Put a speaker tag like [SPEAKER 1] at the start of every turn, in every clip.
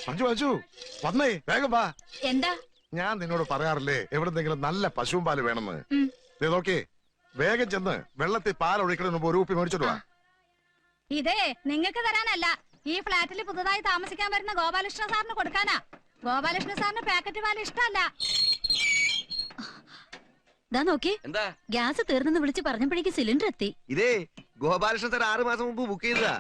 [SPEAKER 1] അഞ്ചു അഞ്ചു വന്നേ, വേഗം വാ.
[SPEAKER 2] എന്താ?
[SPEAKER 1] ഞാൻ നിന്നോട് പറയാറില്ലേ എവിടെന്തെങ്കിലും നല്ല പശുവും പാല് വേണമെന്ന്. നോക്കേ, വേഗം ചെന്ന് വെള്ളത്തിൽ പാൽ ഒഴിക്കുന്നതിന് മുമ്പ് ഒരു കുപ്പി മേടിച്ചോണ്ട് വാ.
[SPEAKER 2] ഇതേ നിങ്ങൾക്ക് തരാനല്ല, ഈ ഫ്ലാറ്റിൽ പുതുതായി താമസിക്കാൻ വരുന്ന ഗോപാലകൃഷ്ണ സാറിന് കൊടുക്കാനാ. ഗോപാലകൃഷ്ണ സാറിന് പാക്കറ്റ് പാൽ ഇഷ്ടമല്ല. നോക്കി,
[SPEAKER 3] എന്താ
[SPEAKER 2] ഗ്യാസ് തീർന്നെന്ന് വിളിച്ച് പറഞ്ഞപ്പോഴേക്ക് സിലിണ്ടർ എത്തി.
[SPEAKER 3] ഇതേ ഗോപാലകൃഷ്ണൻ സാർ 6 മാസം മുമ്പ് ബുക്ക് ചെയ്തതാ.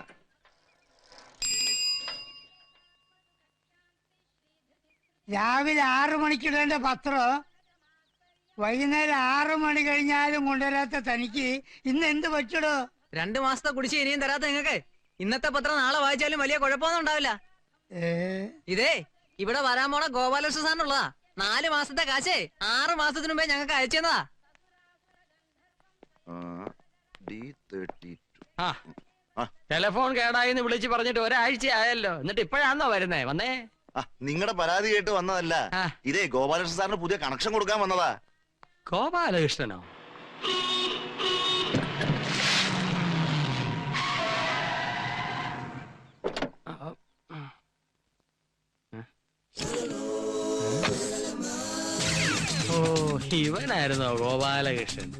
[SPEAKER 4] രാവിലെ 6 മണിക്കിടേണ്ട പത്രം വൈകുന്നേരം 6 മണി കഴിഞ്ഞാലും കൊണ്ടുവരാത്ത തനിക്ക് ഇന്ന് എന്ത് പറ്റടോ?
[SPEAKER 5] 2 മാസത്തെ കുടിശ്ശി ഇനിയും തരാത്ത നിങ്ങക്ക് ഇന്നത്തെ പത്രം നാളെ വായിച്ചാലും വലിയ കുഴപ്പമൊന്നും ഉണ്ടാവില്ല. ഇതേ ഇവിടെ വരാൻ പോണ ഗോപാലകൃഷ്ണ സാറിനുള്ളതാ. 4 മാസത്തെ കാശേ 6 മാസത്തിനു മുമ്പേ ഞങ്ങൾക്ക് അയച്ചതാ.
[SPEAKER 6] ടെലിഫോൺ കേടായിന്ന് വിളിച്ച് പറഞ്ഞിട്ട് ഒരാഴ്ച ആയല്ലോ, എന്നിട്ട് ഇപ്പോഴാന്നോ വരുന്നേ? വന്നേ,
[SPEAKER 3] നിങ്ങളുടെ പരാതി കേട്ട് വന്നതല്ല. ഇതേ ഗോപാലകൃഷ്ണൻ സാറിന് പുതിയ കണക്ഷൻ കൊടുക്കാൻ വന്നതാ.
[SPEAKER 6] ഗോപാലകൃഷ്ണനോ? ഓ, ഇവനായിരുന്നോ ഗോപാലകൃഷ്ണൻ?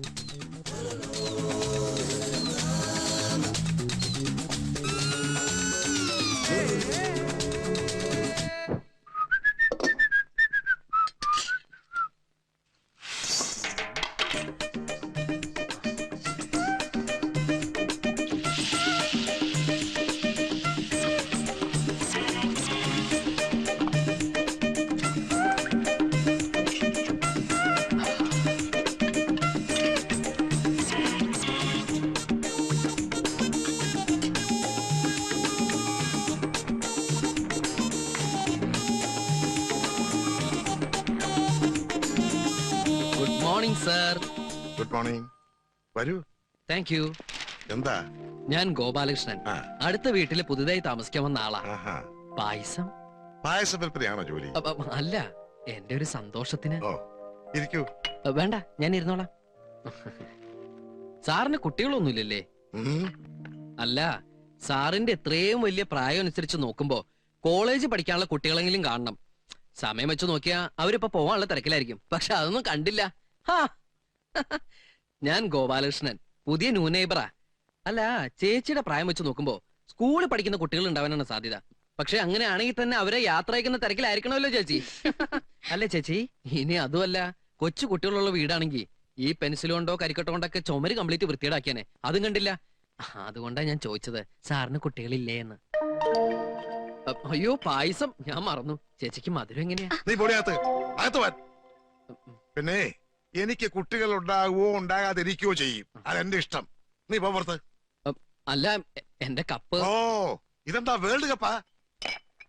[SPEAKER 7] Sir,
[SPEAKER 1] good morning. വരൂ.
[SPEAKER 7] Thank you.
[SPEAKER 1] എന്താ?
[SPEAKER 7] ഞാൻ ഗോപാലകൃഷ്ണൻ. അടുത്ത വീട്ടില് പുതുതായി താമസിക്കാൻ വന്ന ആളാ. പായസം?
[SPEAKER 1] പായസ വിൽപ്പനയാണോ ജോലി?
[SPEAKER 7] അല്ല, എന്റെ ഒരു സന്തോഷത്തിന്.
[SPEAKER 1] ഇരിക്കൂ.
[SPEAKER 7] വേണ്ട, ഞാൻ ഇരുന്നോളാം. സാറിന് കുട്ടികളൊന്നുമില്ലല്ലേ? അല്ല, സാറിന്റെ എത്രയും വലിയ പ്രായം അനുസരിച്ച് നോക്കുമ്പോ കോളേജ് പഠിക്കാനുള്ള കുട്ടികളെങ്കിലും കാണണം. സമയം വെച്ച് നോക്കിയാ അവരിപ്പോ പോവാനുള്ള തിരക്കിലായിരിക്കും. പക്ഷെ അതൊന്നും കണ്ടില്ല. ഞാൻ ഗോപാലകൃഷ്ണൻ, പുതിയ ന്യൂ നെയ്ബറാ. അല്ല, ചേച്ചിയുടെ പ്രായം വെച്ച് നോക്കുമ്പോ സ്കൂളിൽ പഠിക്കുന്ന കുട്ടികൾ ഉണ്ടാവാനാണ് സാധ്യത. പക്ഷെ അങ്ങനെയാണെങ്കിൽ തന്നെ അവരെ യാത്ര അയക്കുന്ന തിരക്കിലായിരിക്കണമല്ലോ ചേച്ചി. അല്ലേ ചേച്ചി? ഇനി അതുമല്ല, കൊച്ചു കുട്ടികളുള്ള വീടാണെങ്കിൽ ഈ പെൻസിൽ കൊണ്ടോ കരിക്കട്ടോ കൊണ്ടൊക്കെ ചുമര് കംപ്ലീറ്റ് വൃത്തിയേടാക്കിയാനെ. അതും കണ്ടില്ല. അതുകൊണ്ടാ ഞാൻ ചോദിച്ചത്, സാറിന് കുട്ടികളില്ലേ എന്ന്. അയ്യോ, പായസം ഞാൻ മറന്നു. ചേച്ചിക്ക് മധുരം എങ്ങനെയാ?
[SPEAKER 1] പിന്നെ എനിക്ക് കുട്ടികൾ ഉണ്ടാകുവോ ഉണ്ടാകാതിരിക്കുകയോ ചെയ്യും. അതെന്റെ ഇഷ്ടം. നീ പുറത്ത്.
[SPEAKER 7] അല്ല, എന്റെ കപ്പ്.
[SPEAKER 1] ഓ, ഇതെന്താ വേൾഡ് കപ്പാ?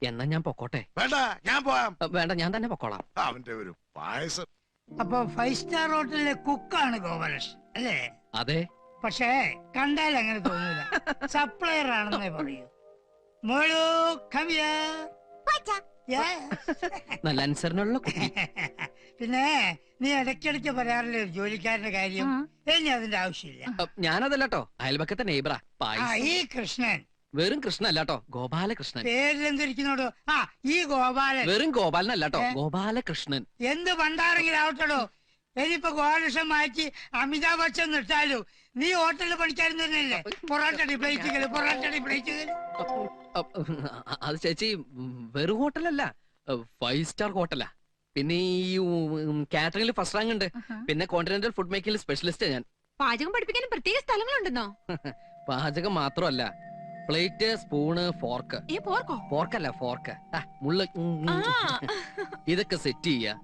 [SPEAKER 7] എന്നാ ഞാൻ പൊക്കോട്ടെ?
[SPEAKER 1] വേണ്ട, ഞാൻ പോവാം.
[SPEAKER 7] വേണ്ട, ഞാൻ തന്നെ പൊക്കോളാം.
[SPEAKER 1] അവന്റെ ഒരു പായസം.
[SPEAKER 4] അപ്പൊ 5 സ്റ്റാർ ഹോട്ടലിലെ കുക്കാണ് ഗോപാലകൃഷ്ണൻ അല്ലേ?
[SPEAKER 7] അതെ.
[SPEAKER 4] പക്ഷേ കണ്ടാൽ അങ്ങനെ തോന്നില്ല. സപ്ലയർ ആണെന്നേ പറയൂ. മോളു, come here.
[SPEAKER 7] നല്ല അനുസരണമുള്ള കുട്ടി.
[SPEAKER 4] പിന്നെ നീ ഇടയ്ക്കിടയ്ക്ക് പറയാറില്ലേ ജോലിക്കാരന്റെ കാര്യം? ഇനി അതിന്റെ ആവശ്യമില്ല.
[SPEAKER 7] ഞാനതല്ലോ, അയൽപക്കത്തെ നെയ്ബറാ.
[SPEAKER 4] ഈ കൃഷ്ണൻ
[SPEAKER 7] വെറും കൃഷ്ണൻ അല്ലാട്ടോ, ഗോപാലകൃഷ്ണൻ.
[SPEAKER 4] പേരിലെന്തിരിക്കുന്നോടോ? ഈ ഗോപാലൻ
[SPEAKER 7] വെറും ഗോപാലൻ അല്ലാട്ടോ, ഗോപാലകൃഷ്ണൻ.
[SPEAKER 4] എന്ത് പണ്ടാരെങ്കിലും ആവട്ടടോ. ഇനിയിപ്പോ ഗോപാലകൃഷ്ണൻ മാറ്റി അമിതാഭ് ബച്ചൻ നിട്ടാലോ. നീ ഹോട്ടലിൽ പണിക്കാരൻ തന്നെയല്ലേ? പൊറാട്ടടി പ്ലേറ്റുകള്, പൊറാട്ടടി പ്ലേറ്റുകള്.
[SPEAKER 7] അത് ചേച്ചി വെറും ഹോട്ടലല്ല, 5 സ്റ്റാർ ഹോട്ടലാ. പിന്നെ ഈ കാറ്ററിംഗിൽ ഫസ്റ്റ് റാങ്ക് ഉണ്ട്. പിന്നെ കോണ്ടിനെന്റൽ ഫുഡ് മേക്കിംഗിൽ സ്പെഷ്യലിസ്റ്റ് ഞാൻ.
[SPEAKER 2] പാചകം പഠിപ്പിക്കാനും പ്രത്യേക സ്ഥലങ്ങളുണ്ടെന്നോ?
[SPEAKER 7] പാചകം മാത്രമല്ല, പ്ലേറ്റ്, സ്പൂണ്, ഫോർക്ക്. ഫോർക്കല്ല, ഫോർക്ക്, മുള്ള, ഇതൊക്കെ സെറ്റ് ചെയ്യാ.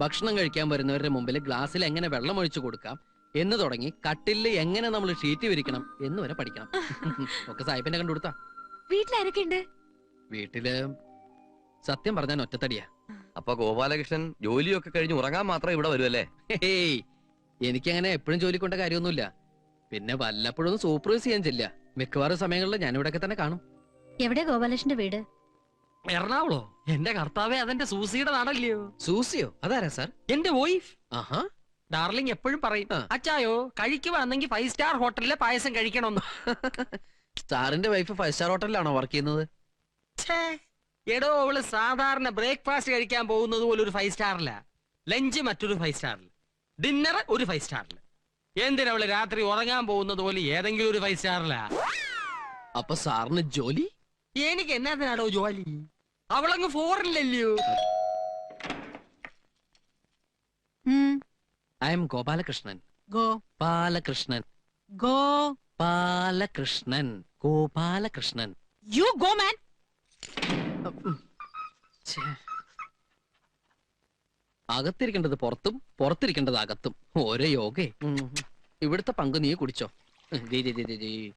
[SPEAKER 7] ഭക്ഷണം കഴിക്കാൻ വരുന്നവരുടെ മുമ്പിൽ ഗ്ലാസ്സിൽ എങ്ങനെ വെള്ളം ഒഴിച്ചു കൊടുക്കാം എന്ന് തുടങ്ങി കട്ടില് എങ്ങനെ നമ്മൾ ഷീറ്റ് വിരിക്കണം എന്ന് വരെ പഠിക്കണം. ഒക്കെ സായിപ്പിനെ കണ്ടുകൊടുത്താ.
[SPEAKER 2] വീട്ടിലാരൊക്കെ ഉണ്ട്?
[SPEAKER 7] വീട്ടില് സത്യം പറഞ്ഞാൽ ഒറ്റത്തടിയാ.
[SPEAKER 3] അപ്പൊ ഗോപാലകൃഷ്ണൻ ജോലിയൊക്കെ കഴിഞ്ഞ് ഉറങ്ങാൻ മാത്രം ഇവിടെ വരുമല്ലേ?
[SPEAKER 7] എനിക്കങ്ങനെ എപ്പോഴും ജോലി കൊണ്ട കാര്യമൊന്നുമില്ല. പിന്നെ വല്ലപ്പോഴും സൂപ്പർവൈസ് ചെയ്യാൻ ചെല്ല. മിക്കവാറും സമയങ്ങളിൽ ഞാൻ ഇവിടെയൊക്കെ തന്നെ കാണും.
[SPEAKER 2] എവിടെ ഗോപാലകൃഷ്ണന്റെ വീട്?
[SPEAKER 6] എറണാകുളോ? എന്റെ കർത്താവേ, അതെന്റെ സൂസിയുടെ നാടല്ലയോ?
[SPEAKER 7] സൂസിയോ? അതാരാ സാർ?
[SPEAKER 6] എന്റെ വൈഫ്.
[SPEAKER 7] ആഹാ.
[SPEAKER 6] ഡാർലിംഗ് എപ്പോഴും പറയും, അച്ചായോ കഴിക്കുവാണെങ്കിൽ 5 സ്റ്റാർ ഹോട്ടലിലെ പായസം കഴിക്കണമെന്ന്.
[SPEAKER 7] സാറിന്റെ വൈഫ് 5 സ്റ്റാർ ഹോട്ടലിലാണോ വർക്ക് ചെയ്യുന്നത്?
[SPEAKER 6] എടോ അവള് സാധാരണ ബ്രേക്ക്ഫാസ്റ്റ് കഴിക്കാൻ പോകുന്നത് പോലെ ഒരു 5 സ്റ്റാറില, ലഞ്ച് മറ്റൊരു 5 സ്റ്റാറിൽ, ഡിന്നർ ഒരു 5 സ്റ്റാറിൽ. എന്തിനവള് രാത്രി ഉറങ്ങാൻ പോകുന്നത് പോലെ ഏതെങ്കിലും ഒരു 5 സ്റ്റാറിലാ?
[SPEAKER 7] അപ്പൊ സാറിന് ജോലി?
[SPEAKER 6] എനിക്ക് എന്നാത്തിനാടോ ജോലി? അവളങ്ങ് ഫോറിനില്ലല്ലോ.
[SPEAKER 7] I am Gopalakrishnan.
[SPEAKER 2] Go
[SPEAKER 7] Balakrishnan.
[SPEAKER 2] Go
[SPEAKER 7] Balakrishnan. Gopalakrishnan.
[SPEAKER 2] You go man.
[SPEAKER 7] ഛേ. അകത്തിരിക്കേണ്ടത് പുറത്തും പുറത്തിരിക്കേണ്ടത് അകത്തും. ഓരോ യോഗേ. ഇവിടുത്തെ പങ്ക് നീ കുടിച്ചോ. ദേ, ദേ, ദേ, ദേ, ദേ.